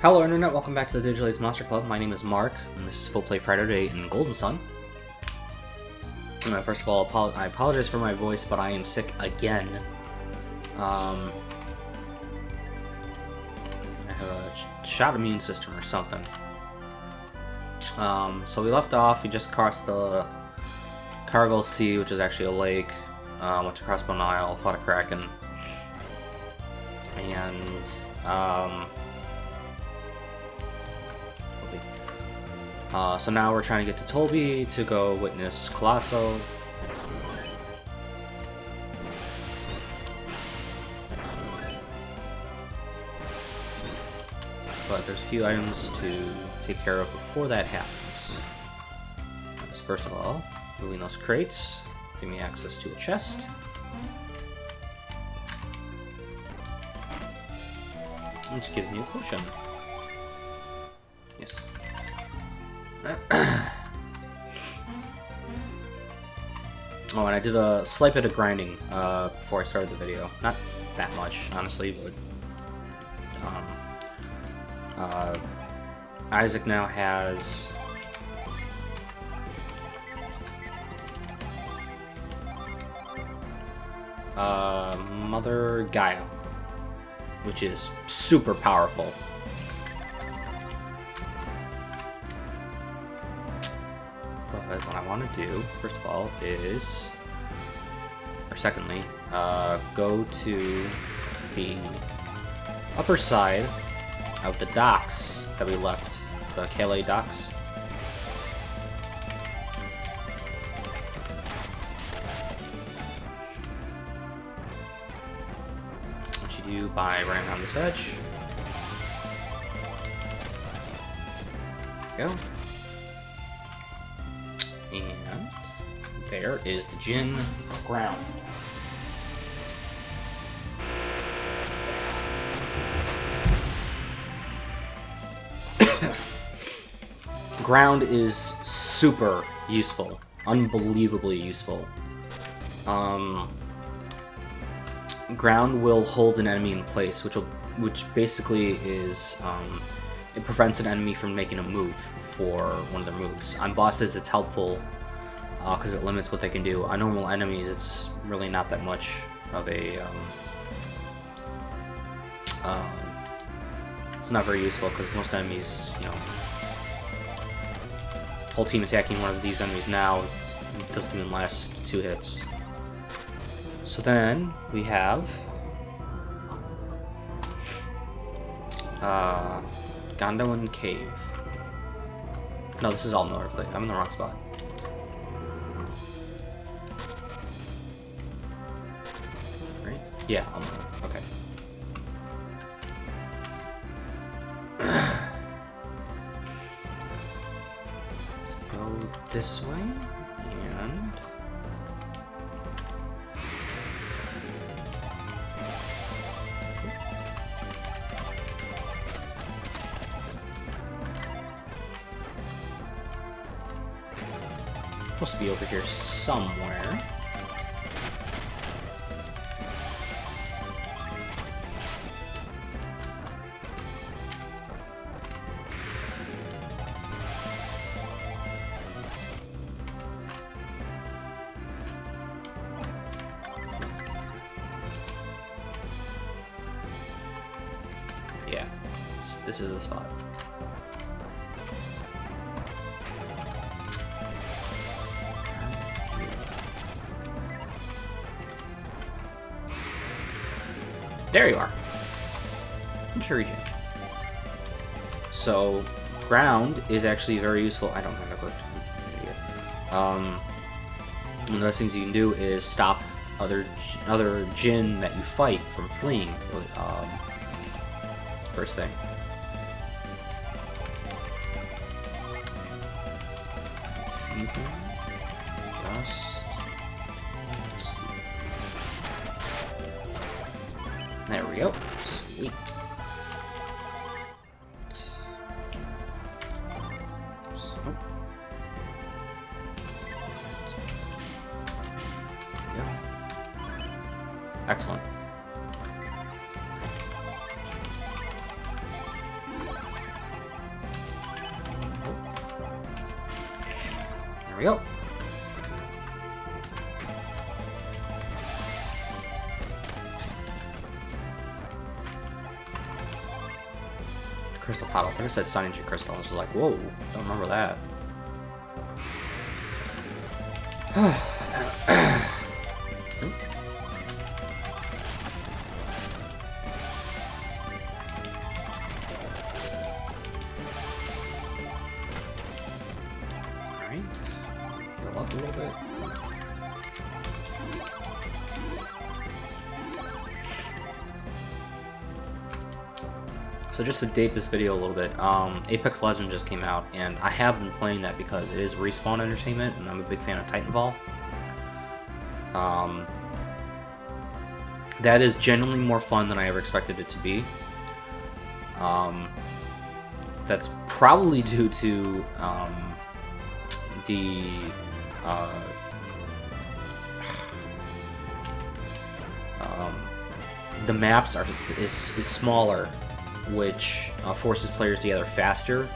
Hello Internet, welcome back to the Digital Age Monster Club. My name is Mark, and this is Full Play Fraturday in Golden Sun. First of all, I apologize for my voice, but I am sick again. I have a shot immune system or something. So we left off, we just crossed the Cargill Sea, which is actually a lake, went to Crossbow Isle, fought a Kraken, and so now we're trying to get to Tolbi to go witness Colosso. But there's a few items to take care of before that happens. First of all, moving those crates, give me access to a chest. Which gives me a potion. Yes. Oh, and I did a slight bit of grinding before I started the video. Not that much, honestly, but Isaac now has Mother Gaia, which is super powerful. But what I want to do, first of all, is, or secondly, go to the upper side of the docks that we left, the Calais docks. What you do by running around this edge. There you go. And there is the Jinn ground. Ground is super useful, unbelievably useful. Ground will hold an enemy in place, which basically is it prevents an enemy from making a move for one of their moves. On bosses, it's helpful because it limits what they can do. On normal enemies, it's really not that much of a it's not very useful because most enemies, you know, whole team attacking one of these enemies now, it doesn't even last 2 hits. So then we have Gondolin Cave. No, this is all Miller Plate. I'm in the wrong spot. Right? Yeah, all Miller. Okay. Go this way, and supposed to be over here somewhere. Yeah, this is the spot. There you are. Cherry Jam. So, ground is actually very useful. I don't have a clip. One of the best things you can do is stop other Jinn that you fight from fleeing. First thing. There we go. Sweet. Oh. Yeah. Excellent. we go. Crystal Paddle. I think I said Sun Energy Crystal. I was like, whoa, don't remember that. Alright. Go up a little bit. So just to date this video a little bit, Apex Legends just came out, and I have been playing that because it is Respawn Entertainment, and I'm a big fan of Titanfall. That is genuinely more fun than I ever expected it to be. That's probably due to the maps is smaller, which forces players together faster.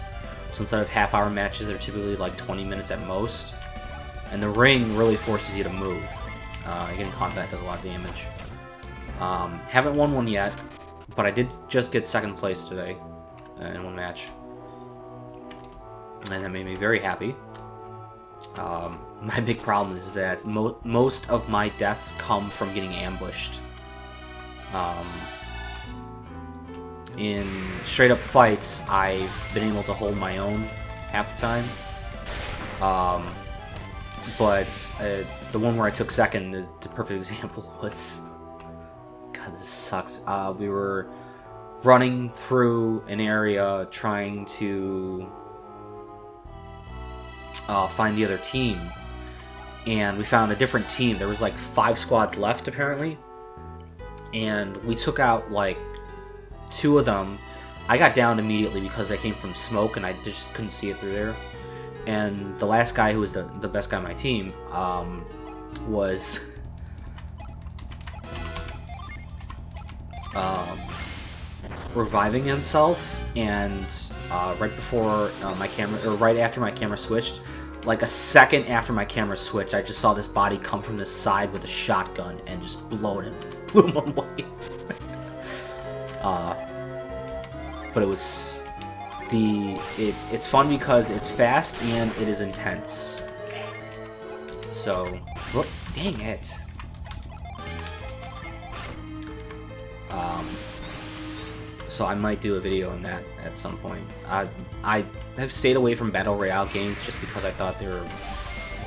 So instead of half-hour matches, they're typically like 20 minutes at most. And the ring really forces you to move. Getting contact does a lot of damage. Haven't won one yet, but I did just get second place today in one match. And that made me very happy. My big problem is that most of my deaths come from getting ambushed. In straight-up fights, I've been able to hold my own half the time. But the one where I took second, the perfect example was... God, this sucks. We were running through an area trying to find the other team. And we found a different team. There was like 5 squads left, apparently. And we took out like 2 of them. I got downed immediately because they came from smoke and I just couldn't see it through there. And the last guy, who was the best guy on my team, was reviving himself, and right before my camera, or right after my camera switched, like a second after my camera switched, I just saw this body come from the side with a shotgun and just blew him away. But it was it's fun because it's fast and it is intense. So, whoop, dang it. So I might do a video on that at some point. I have stayed away from Battle Royale games just because I thought they were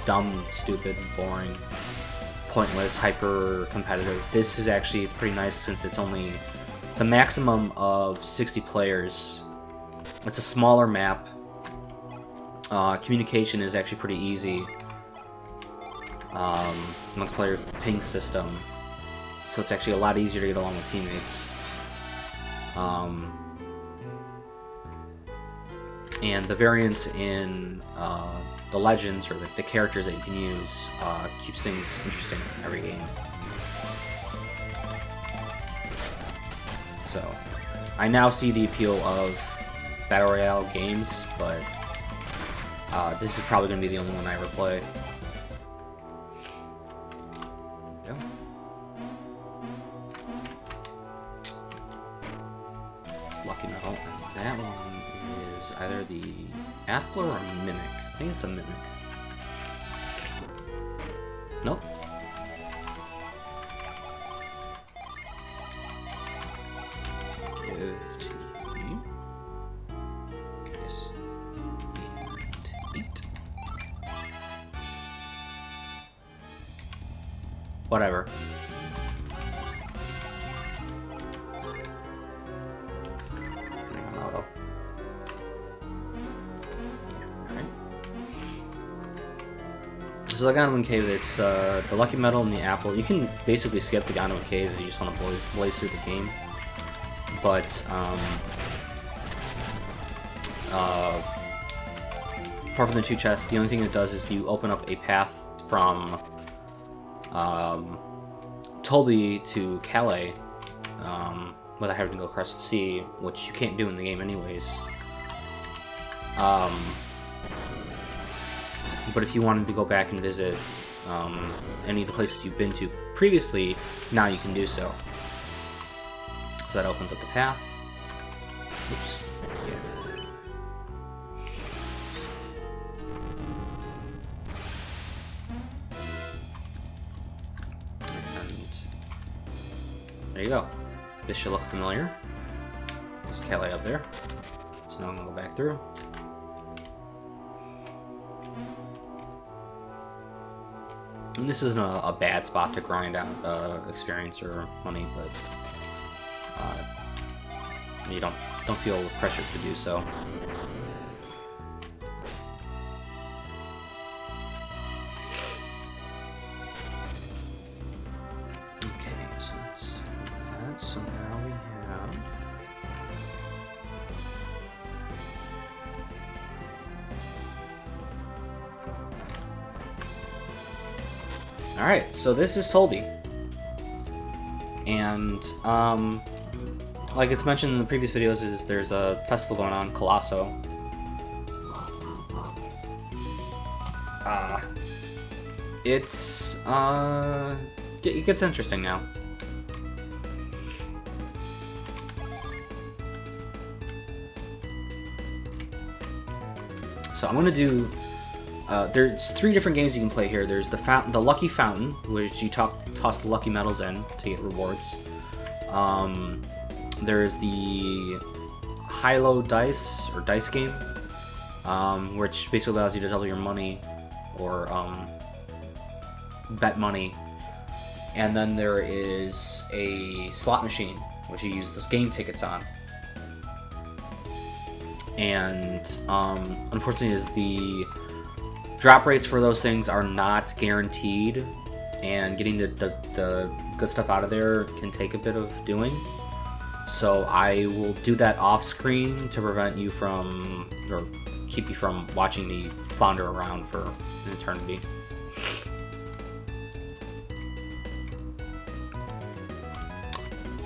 dumb, stupid, boring, pointless, hyper competitive. This is actually, it's pretty nice since it's a maximum of 60 players. It's a smaller map. Communication is actually pretty easy amongst player ping system, so it's actually a lot easier to get along with teammates. And the variance in the legends, or the characters that you can use, keeps things interesting every game. So, I now see the appeal of Battle Royale games, but this is probably going to be the only one I ever play. Yeah. It's Lucky Metal. That one is either the Apple or a Mimic. I think it's a Mimic. Nope. Whatever. Auto. Alright. So the Gundam Cave, it's the Lucky Metal and the Apple. You can basically skip the Gundam Cave if you just want to blaze through the game. But, apart from the 2 chests, the only thing it does is you open up a path from Tolbi to Calais, without having to go across the sea, which you can't do in the game anyways. But if you wanted to go back and visit any of the places you've been to previously, now you can do so. So that opens up the path. Oops. Yeah. And there you go. This should look familiar. There's Calais up there. So now I'm gonna go back through. And this isn't a bad spot to grind out experience or money, but you don't feel pressured to do so. Okay, so let's see that. So now we have. Alright, so this is Tolbi. And, like it's mentioned in the previous videos, there's a festival going on, Colosso. It gets interesting now. So I'm gonna do. There's 3 different games you can play here. There's the Lucky Fountain, which you toss the lucky medals in to get rewards. There's the high-low dice or dice game, which basically allows you to double your money or bet money. And then there is a slot machine, which you use those game tickets on. And unfortunately, the drop rates for those things are not guaranteed, and getting the good stuff out of there can take a bit of doing. So I will do that off screen to prevent you from, or keep you from watching me flounder around for an eternity.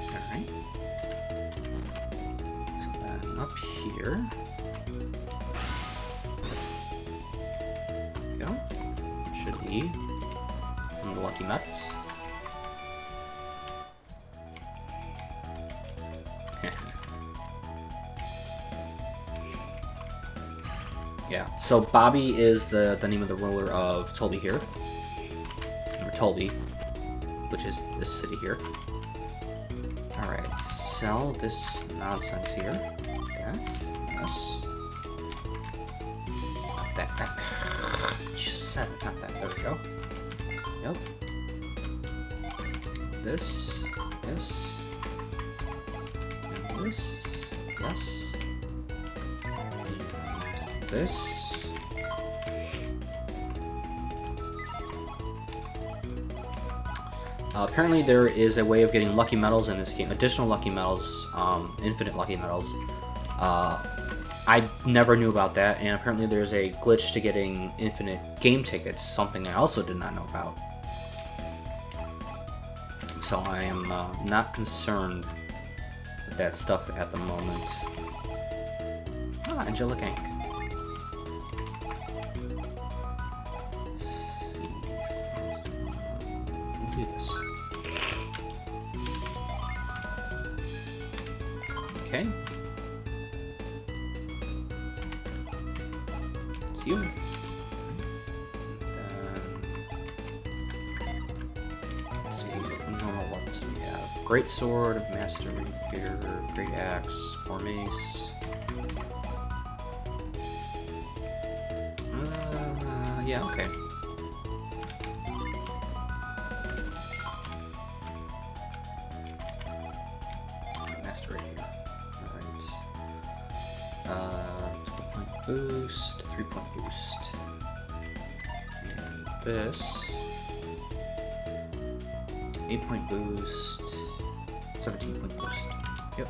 Alright. So then up here. There we go. Should be one of the lucky nuts. Yeah, so Bobby is the name of the ruler of Tolbi here. Or Tolbi, which is this city here. Alright, sell this nonsense here. That, yes. Not that, that. Just said it, not that. There we go. Yep. This, this. And this, yes. This. Apparently there is a way of getting lucky medals in this game, additional lucky medals, infinite lucky medals. I never knew about that, and apparently there's a glitch to getting infinite game tickets, something I also did not know about. So I am not concerned with that stuff at the moment. Ah, Angelic Ink. Okay. It's you. Let's see, normal weapons we have. Great Sword, Master Rapier, Great Axe, or Mace. Yeah, okay. Boost, 3-point boost. And this 8-point boost, 17-point boost. Yep.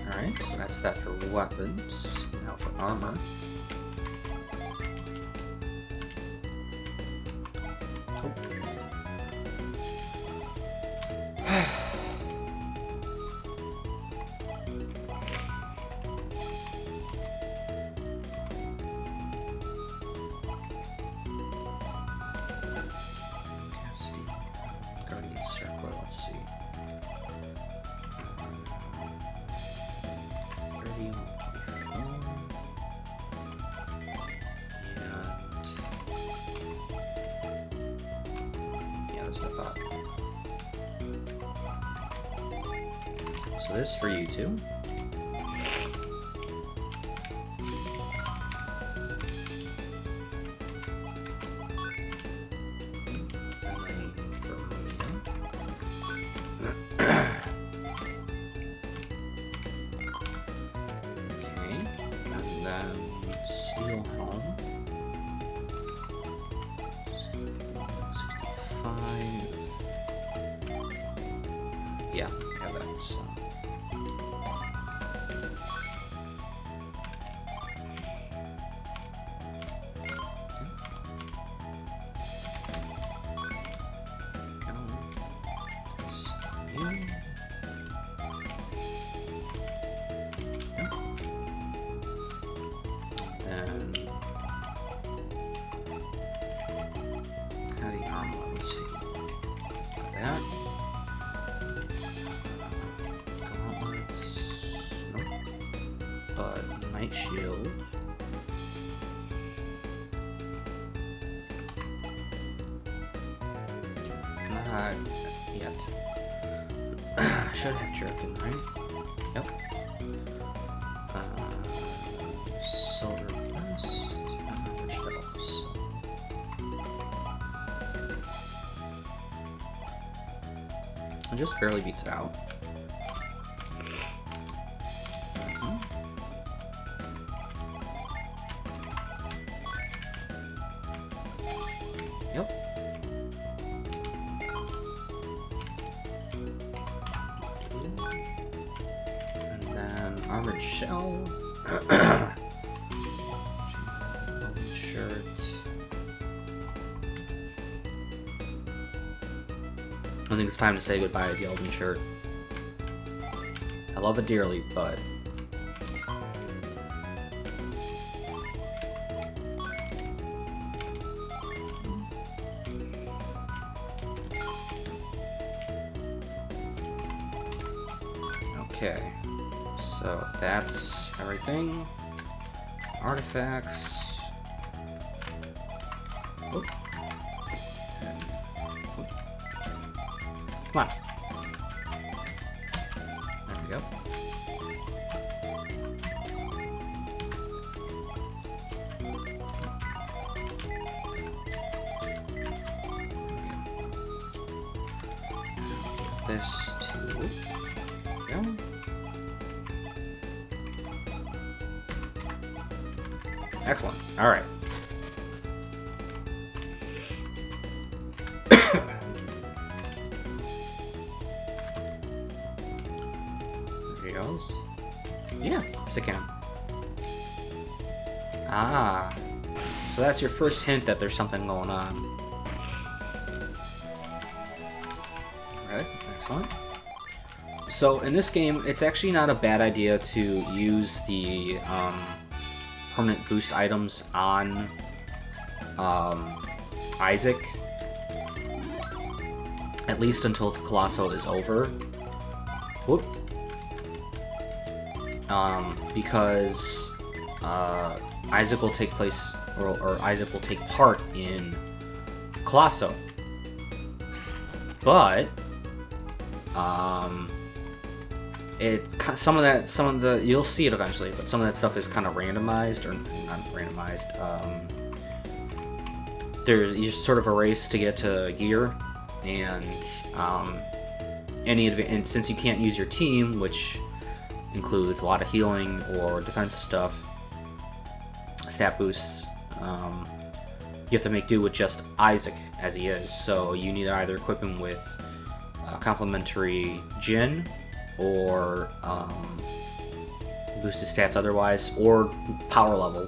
Alright, so that's that for weapons. Now for armor. that's what I thought. So this for you two. Yeah, I have that. So. Then heavy armor. Let's see. Got that. Night shield. Not yet. Should have jerkin, right? Yep. Silver vest. Shells. It just barely beats it out. Yep. And then armored shell. Shirt. I think it's time to say goodbye to the Elden shirt. I love it dearly, but okay, so that's everything. Artifacts. Oop. Come on. There we go. This too. Go. Excellent. All right. There goes. Yeah, yes I can. Ah. So that's your first hint that there's something going on. Alright, excellent. So in this game, it's actually not a bad idea to use the permanent boost items on Isaac, at least until Colosso is over. Whoop. Because Isaac will take place, or Isaac will take part in Colosso. But it's some of the you'll see it eventually, but some of that stuff is kind of randomized, or not randomized. There's sort of a race to get to gear, and and since you can't use your team, which includes a lot of healing or defensive stuff, stat boosts, you have to make do with just Isaac as he is. So you need to either equip him with complementary Jin, or boost his stats otherwise, or power level.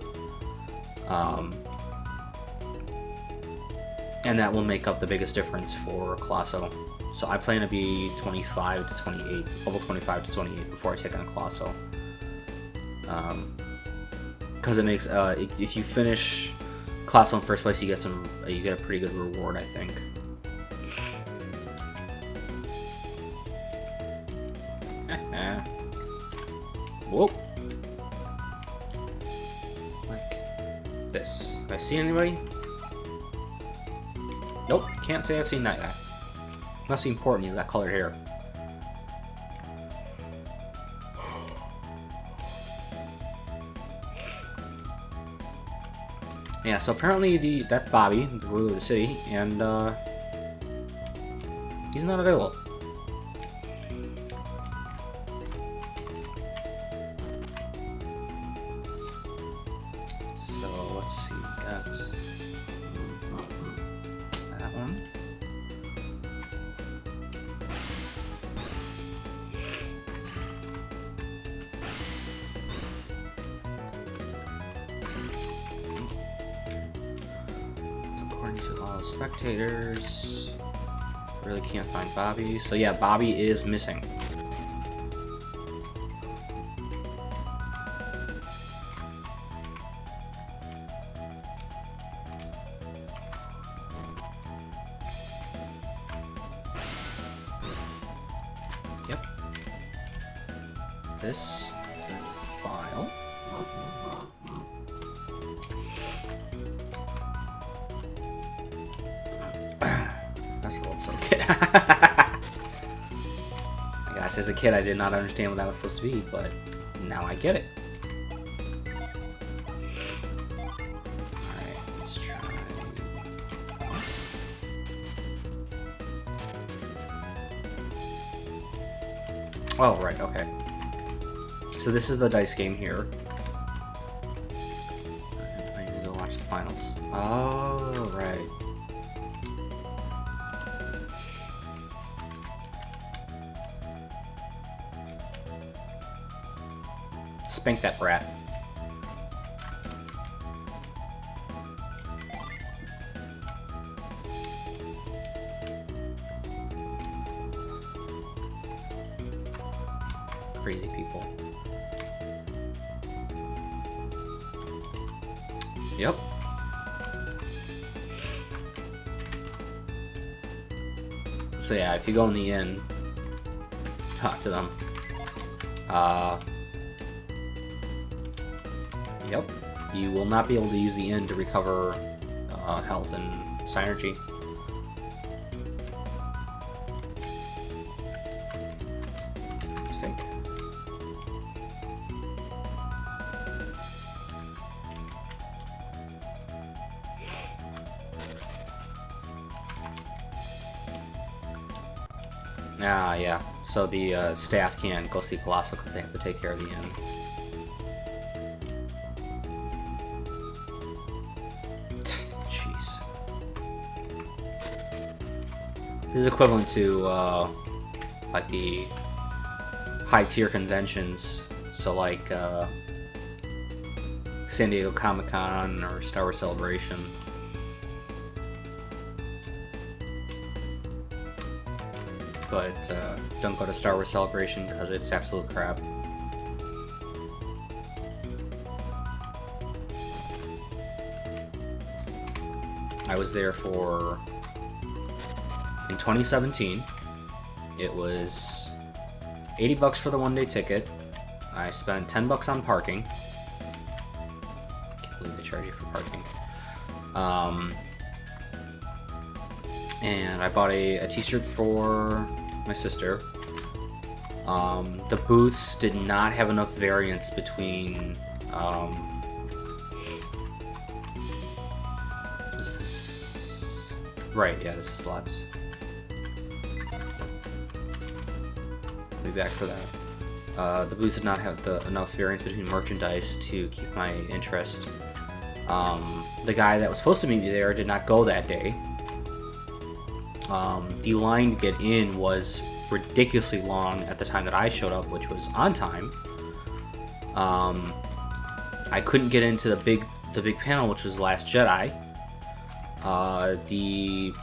And that will make up the biggest difference for Colosso. So I plan to be 25 to 28, level 25 to 28 before I take on Colosso. Because it makes, if you finish Colosso in first place, you get a pretty good reward, I think. Whoa. Like this. Have I seen anybody? Nope, can't say I've seen that guy. Must be important, he's got colored hair. Yeah, so apparently that's Bobby, the ruler of the city, and he's not available. So let's see, got that one. Spectators. Really can't find Bobby. So yeah, Bobby is missing. Yep. This file. That's a little so kid. My gosh, as a kid I did not understand what that was supposed to be, but now I get it. Alright, let's try. Oh, right, okay. So this is the dice game here. I need to go watch the finals. Oh, right. Spank that brat. Crazy people. Yep. So yeah, if you go in the inn, talk to them. Yep. You will not be able to use the inn to recover health and synergy. Mistake. Ah, yeah. So the staff can't go see Colosso because they have to take care of the inn. This is equivalent to like the high tier conventions, so like San Diego Comic-Con or Star Wars Celebration. But don't go to Star Wars Celebration because it's absolute crap. I was there for... In 2017, it was $80 for the one-day ticket. I spent $10 on parking. Can't believe they charge you for parking. And I bought a t-shirt for my sister. The booths did not have enough variance between right, yeah, this is slots. I'll be back for that. The booths did not have enough variance between merchandise to keep my interest. The guy that was supposed to meet me there did not go that day. The line to get in was ridiculously long at the time that I showed up, which was on time. I couldn't get into the big panel, which was Last Jedi. The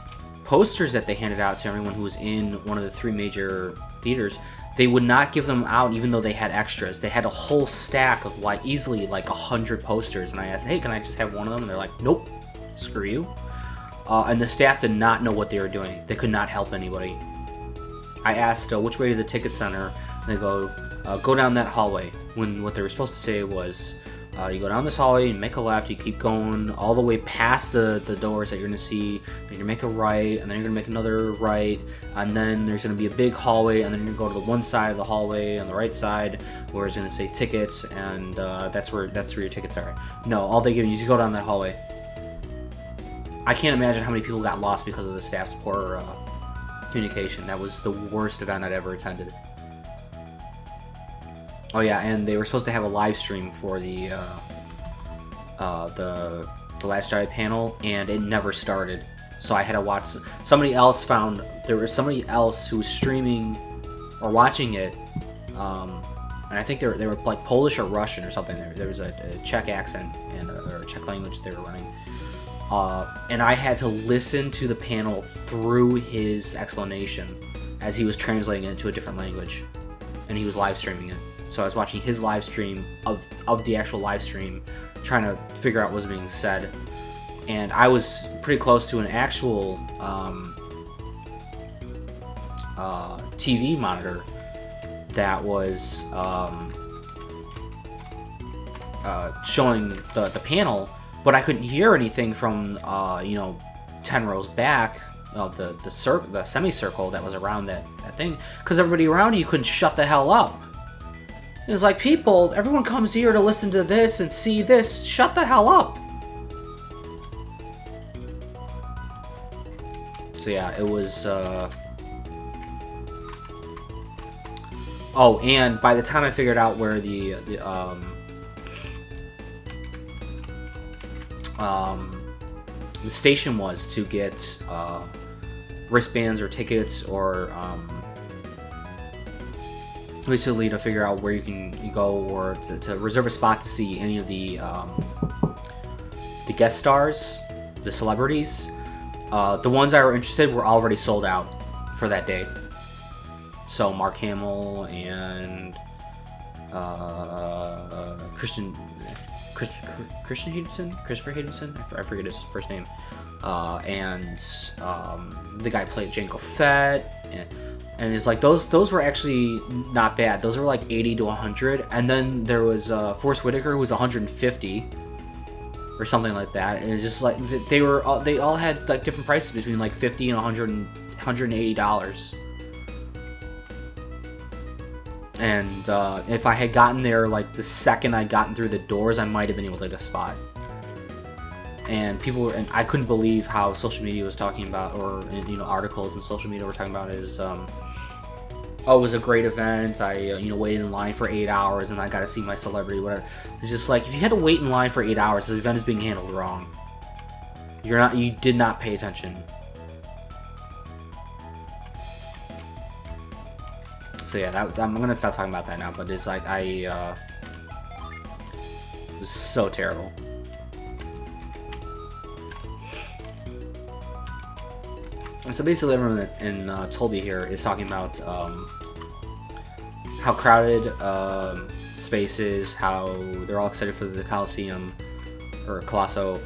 posters that they handed out to everyone who was in one of the 3 major theaters, they would not give them out even though they had extras. They had a whole stack of like easily like 100 posters, and I asked, hey, can I just have one of them? And they're like, nope, screw you. And the staff did not know what they were doing. They could not help anybody. I asked, which way to the ticket center? And they go down that hallway. When what they were supposed to say was, You go down this hallway, you make a left, you keep going all the way past the doors that you're going to see, then you're going to make a right, and then you're going to make another right, and then there's going to be a big hallway, and then you're going to go to the one side of the hallway on the right side, where it's going to say tickets, and that's where your tickets are. No, all they give you is you go down that hallway. I can't imagine how many people got lost because of the staff's poor communication. That was the worst event I'd ever attended. Oh yeah, and they were supposed to have a live stream for the Last Jedi panel, and it never started. So I had to watch. Somebody else found there was somebody else who was streaming or watching it, and I think they were like Polish or Russian or something. There was a Czech accent and or a Czech language they were running, and I had to listen to the panel through his explanation as he was translating it into a different language, and he was live streaming it. So I was watching his live stream of the actual live stream, trying to figure out what was being said. And I was pretty close to an actual TV monitor that was showing the panel, but I couldn't hear anything from 10 rows back of the semicircle that was around that thing, because everybody around you couldn't shut the hell up. It was like, people, everyone comes here to listen to this and see this. Shut the hell up. So yeah, it was, Oh, and by the time I figured out where the station was to get, wristbands or tickets or, basically to figure out where you go or to reserve a spot to see any of the guest stars, the celebrities. The ones I were interested were already sold out for that day. So Mark Hamill and Christopher Haydenson, I forget his first name, and the guy played Jango Fett, and it's like those were actually not bad. Those were like 80 to 100, and then there was Forrest Whitaker, who was 150 or something like that, and it's just like they all had like different prices between like $50 and $180. And if I had gotten there like the second I'd gotten through the doors, I might have been able to get a spot. And and I couldn't believe how social media was talking about, or articles and social media were talking about is, oh, it was a great event. I waited in line for 8 hours and I got to see my celebrity, whatever. It's just like, if you had to wait in line for 8 hours, the event is being handled wrong. You did not pay attention. So yeah, I'm gonna stop talking about that now. But it's like it was so terrible. And so basically, everyone in Tolbi here is talking about how crowded space is, how they're all excited for the Coliseum or Colosso.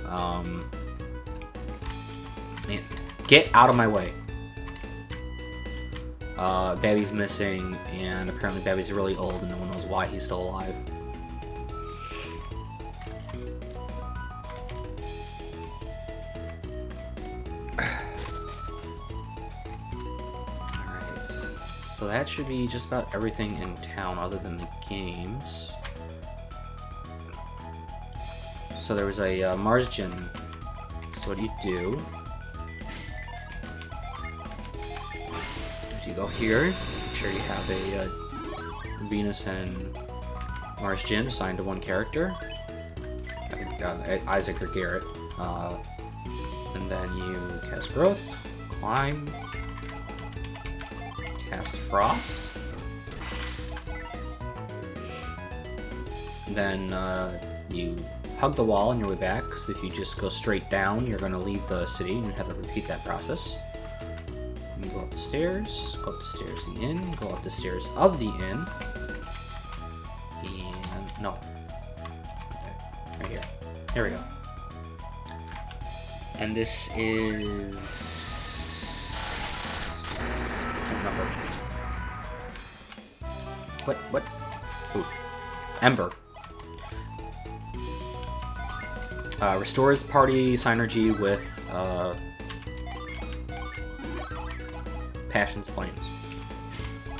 Get out of my way. Babby's missing, and apparently Babby's really old and no one knows why he's still alive. Alright, so that should be just about everything in town other than the games. So there was a Mars Gen. So what do? You go here, make sure you have a Venus and Mars Jinn assigned to one character. I think Isaac or Garrett. And then you cast Growth, Climb, cast Frost. Then you hug the wall on your way back, because if you just go straight down, you're going to leave the city and have to repeat that process. You go up the stairs, go up the stairs of the inn, go up the stairs of the inn, and no, right here. Here we go. And this is number. What? Ooh. Ember. Restores party synergy with Passion's Flames.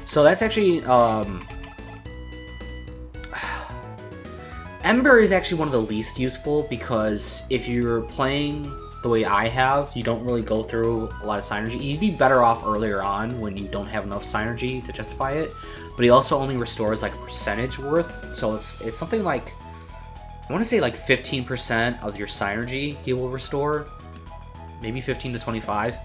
So that's actually Ember is actually one of the least useful, because if you're playing the way I have, you don't really go through a lot of synergy. You'd be better off earlier on when you don't have enough synergy to justify it. But he also only restores like a percentage worth, so it's something like, I want to say like 15% of your synergy he will restore, maybe 15 to 25.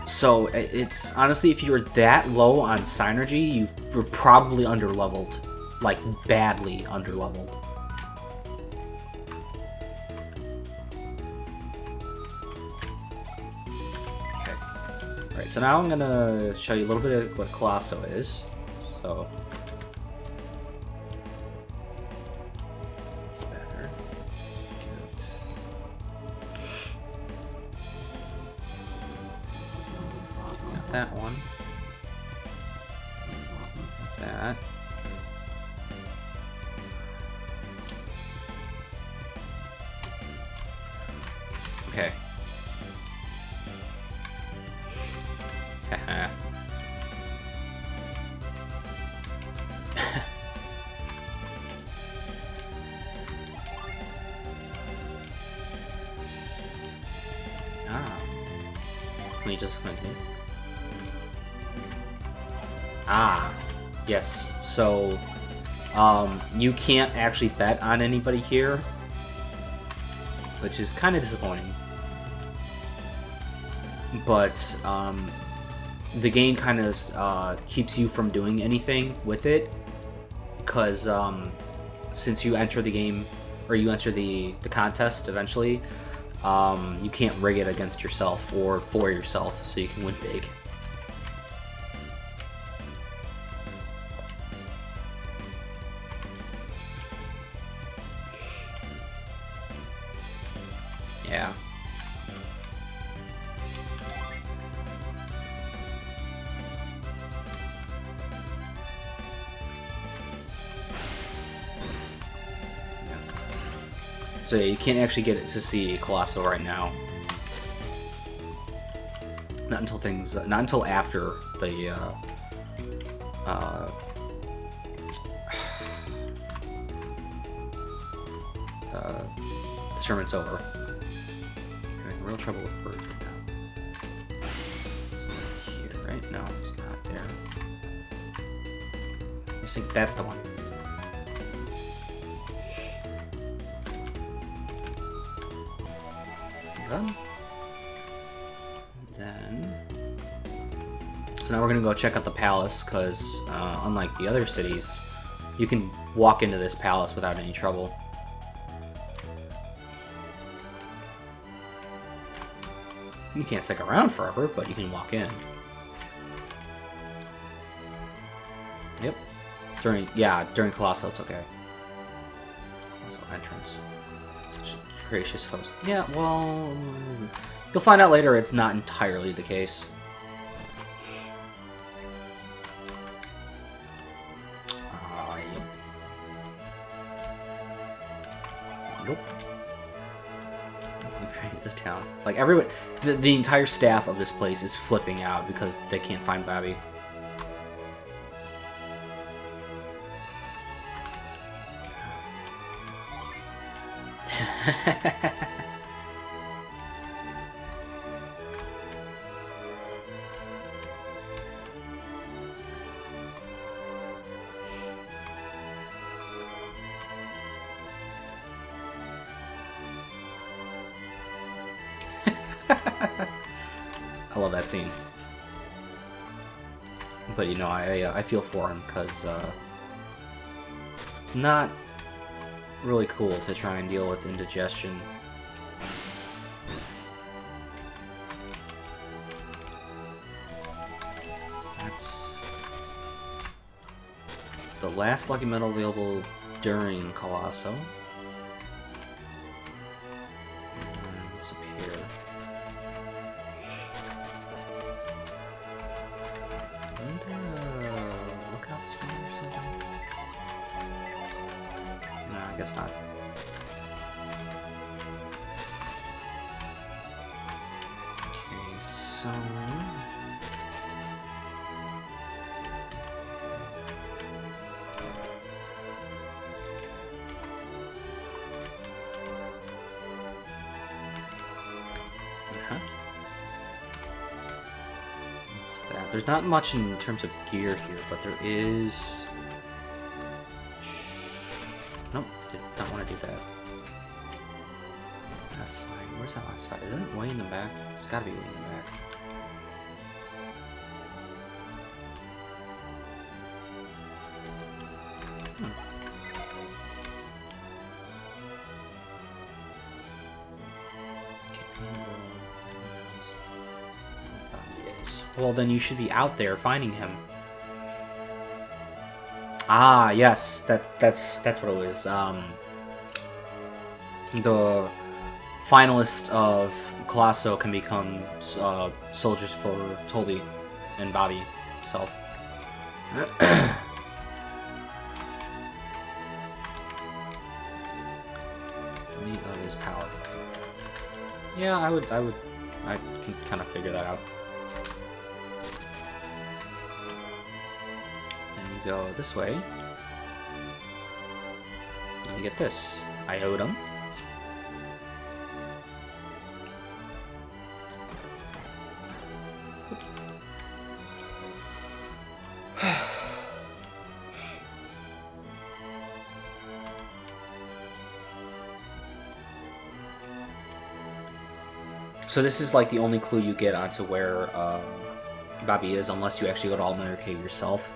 So it's honestly, if you're that low on synergy, you're probably underleveled, like badly underleveled. Okay. All right. So now I'm gonna show you a little bit of what Colosso is. So. That one. That. Okay. Haha. Let me just continue. Yes. So, you can't actually bet on anybody here, which is kind of disappointing. But, the game kind of keeps you from doing anything with it, because since you enter the game, or you enter the contest eventually, you can't rig it against yourself or for yourself, so you can win big. Yeah. So yeah, you can't actually get it to see Colosso right now. Not until after the tournament's over. I'm in real trouble with birds right now. It's here, right? No, it's not there. I think that's the one. Then, so now we're gonna go check out the palace, because unlike the other cities, you can walk into this palace without any trouble. You can't stick around forever, but you can walk in. Yep. During Colosso, it's okay. Also entrance. Such a gracious host. Yeah, well, you'll find out later it's not entirely the case. Yep. Nope. This town, like everyone, the entire staff of this place is flipping out because they can't find Bobby. I love that scene. But you know, I feel for him, because it's not really cool to try and deal with indigestion. That's the last lucky medal available during Colosso. What's up here? Isn't there a lookout spot or something? No, I guess not. Okay, so... There's not much in terms of gear here, but there is... Nope, did not want to do that. Where's that last spot? Is it way in the back? It's gotta be way in the back. Well, then you should be out there finding him. Ah, yes, that's what it was. The finalists of Colosso can become soldiers for Tolbi and Bobby itself. Need of his power. Yeah, I can kind of figure that out. Go this way. And you get this. Iodum. So this is like the only clue you get onto where Bobby is, unless you actually go to All-Mother Cave yourself.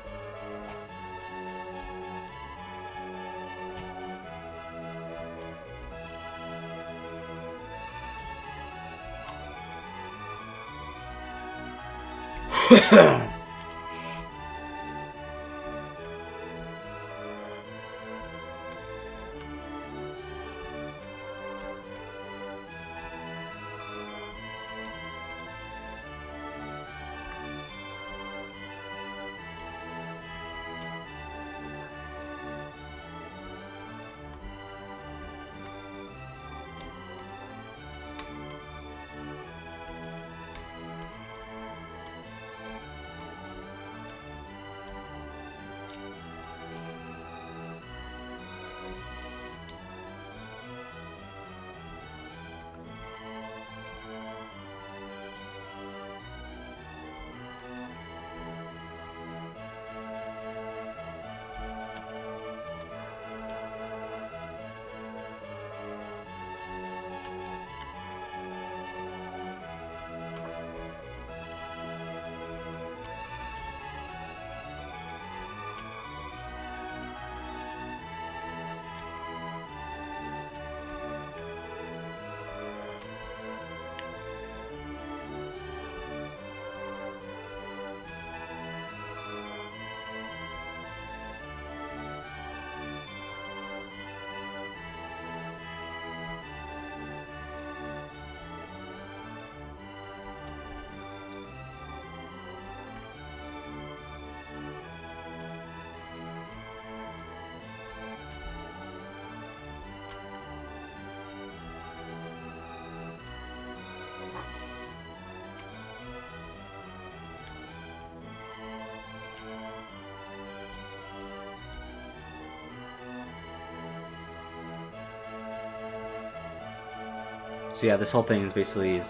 So yeah, this whole thing is basically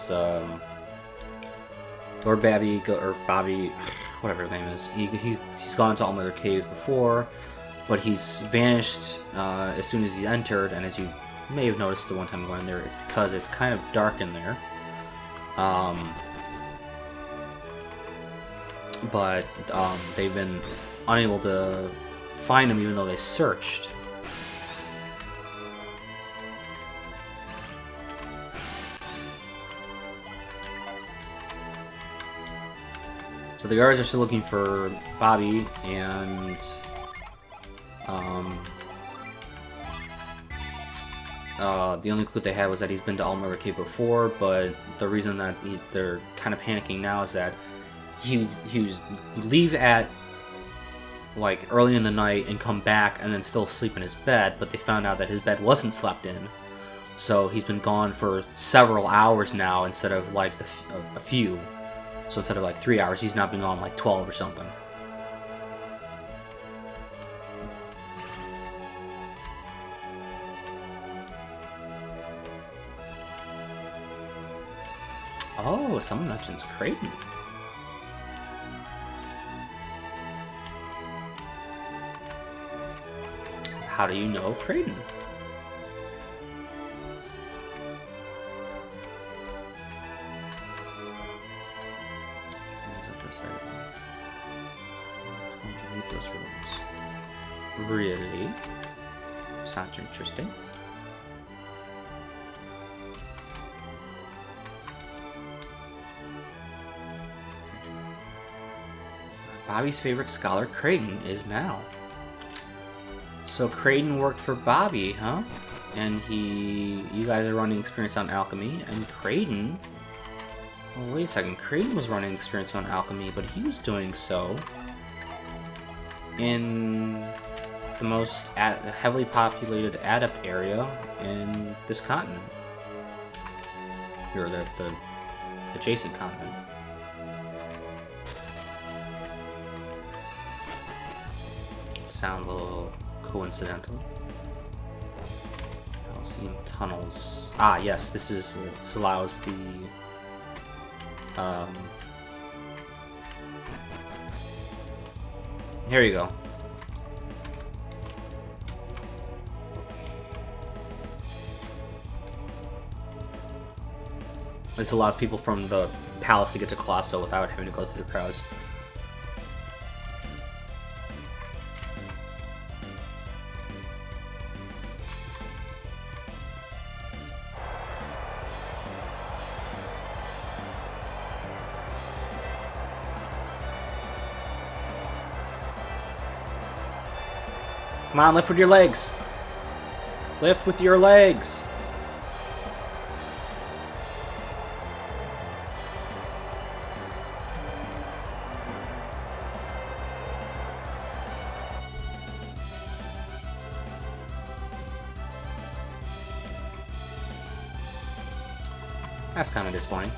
Lord Bobby, whatever his name is. He's gone to All-Mother Cave before, but he's vanished as soon as he's entered. And as you may have noticed the one time I went in there, it's because it's kind of dark in there. But they've been unable to find him, even though they searched. So the guards are still looking for Bobby, and the only clue they had was that he's been to All-Mother Cave before, but the reason that they're kind of panicking now is that he leave at like early in the night and come back and then still sleep in his bed, but they found out that his bed wasn't slept in. So he's been gone for several hours now instead of like a few. So instead of like 3 hours, he's now been gone like 12 or something. Oh, someone mentions Creighton. How do you know of Creighton? Those rooms. Really? Sounds interesting. Bobby's favorite scholar, Creighton, is now. So Creighton worked for Bobby, huh? And you guys are running experience on alchemy, and Creighton... Oh, wait a second, Creighton was running experience on alchemy, but he was doing so in the most heavily populated adept area in this continent. Or the adjacent continent. Sound a little coincidental. Coliseum tunnels. Ah, yes, this allows the here you go. This allows people from the palace to get to Colosso without having to go through the crowds. Come on, lift with your legs. Lift with your legs. That's kind of disappointing.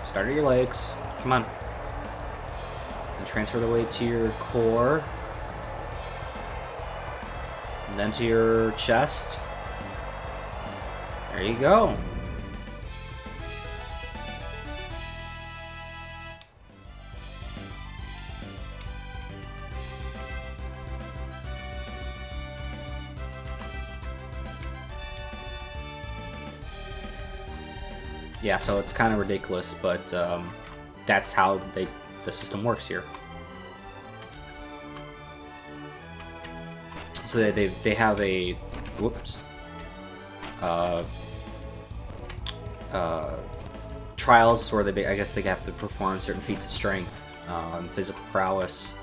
Start at your legs. Come on. And transfer the weight to your core. And then to your chest. There you go. Yeah, so it's kind of ridiculous, but that's how the system works here. So they have a whoops trials where I guess they have to perform certain feats of strength, physical prowess,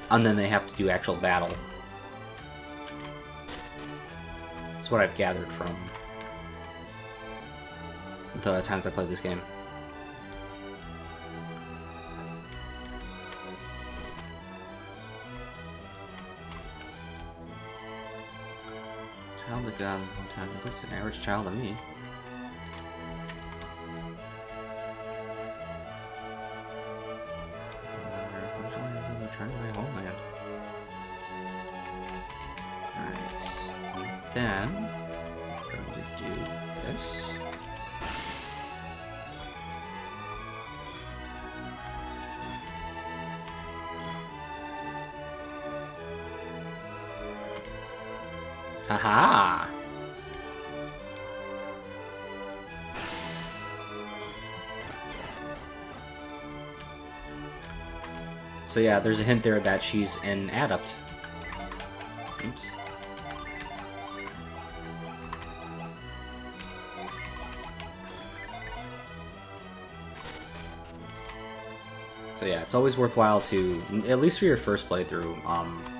and then they have to do actual battle. That's what I've gathered from the times I played this game. Child of God, one time. Looks like an average child to me. Return to my homeland. Alright. Then I'm going to do this. Haha! So yeah, there's a hint there that she's an adept. Oops. So yeah, it's always worthwhile to, at least for your first playthrough,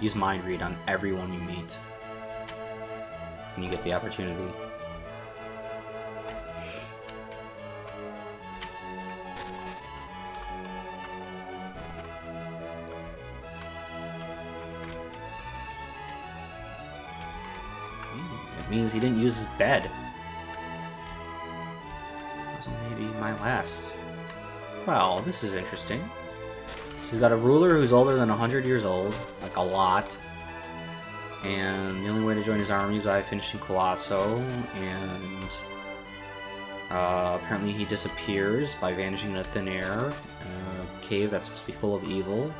use Mind Read on everyone you meet when you get the opportunity. means he didn't use his bed. So maybe my last. Well, this is interesting. So we've got a ruler who's older than 100 years old, like a lot. And the only way to join his army is by finishing Colosso, and apparently he disappears by vanishing into thin air in a cave that's supposed to be full of evil.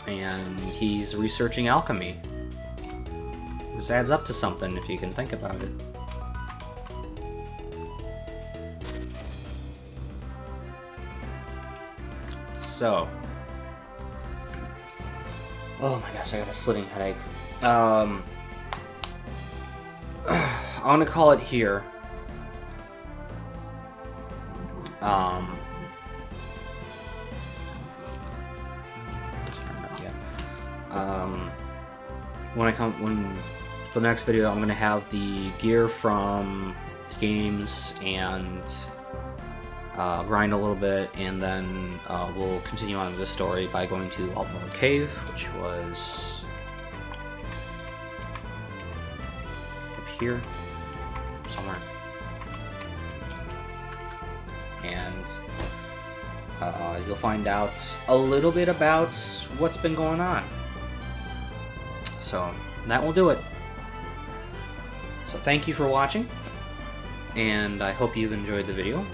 And he's researching alchemy. This adds up to something if you can think about it. So, oh my gosh, I got a splitting headache. I'm gonna call it here. When for the next video, I'm gonna have the gear from the games and grind a little bit, and then we'll continue on with the story by going to Altmore Cave, which was up here somewhere, and you'll find out a little bit about what's been going on. So that will do it. So thank you for watching, and I hope you've enjoyed the video,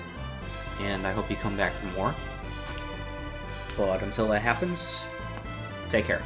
and I hope you come back for more. But until that happens, take care.